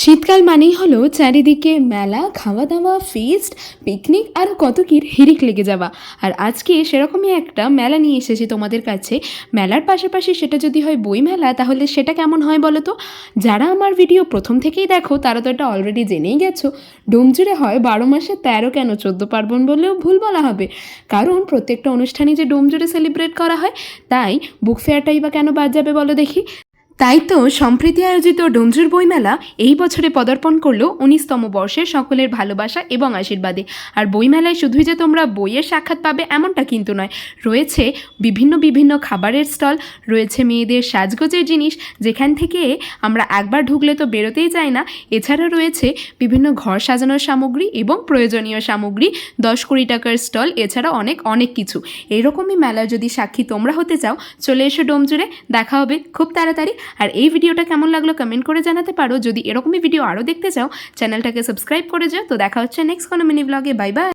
শীতকাল মানেই হলো চারিদিকে মেলা, খাওয়া দাওয়া, ফিস্ট, পিকনিক আর কত কি হিড়িক লেগে যাওয়া। আর আজকে সেরকমই একটা মেলা নিয়ে এসেছি তোমাদের কাছে। মেলার পাশাপাশি সেটা যদি হয় বই মেলা, তাহলে সেটা কেমন হয় বলো তো? যারা আমার ভিডিও প্রথম থেকেই দেখো তারা তো এটা অলরেডি জেনেই গেছো। ডোমজুড়ে হয় 12 মাসে 13 কেন 14 পার্বণ বললেও ভুল বলা হবে, কারণ প্রত্যেকটা অনুষ্ঠানই যে ডোমজুড়ে সেলিব্রেট করা হয়, তাই বুক ফেয়ারটাই বা কেন বাদ যাবে বলো দেখি। তাই তো সম্প্রীতি আয়োজিত ডোমজুর বইমেলা এই বছরে পদার্পণ করলো 19তম বর্ষে সকলের ভালোবাসা এবং আশীর্বাদে। আর বইমেলায় শুধুই যে তোমরা বইয়ের সাক্ষাৎ পাবে এমনটা কিন্তু নয়, রয়েছে বিভিন্ন বিভিন্ন খাবারের স্টল, রয়েছে মেয়েদের সাজগোজের জিনিস যেখান থেকে আমরা একবার ঢুকলে তো বেরোতেই চাই না। এছাড়া রয়েছে বিভিন্ন ঘর সাজানোর সামগ্রী এবং প্রয়োজনীয় সামগ্রী, 10-20 টাকার স্টল, এছাড়া অনেক অনেক কিছু। এরকমই মেলার যদি সাক্ষী তোমরা হতে চাও, চলে এসো ডোমজুড়ে, দেখা হবে খুব তাড়াতাড়ি। আর এই ভিডিওটা কেমন লাগলো কমেন্ট করে জানাতে পারো। যদি এরকমই ভিডিও আরও দেখতে চাও, চ্যানেলটাকে সাবস্ক্রাইব করে যাও। তো দেখা হচ্ছে নেক্সট কোনো মিনি ব্লগে। Bye bye.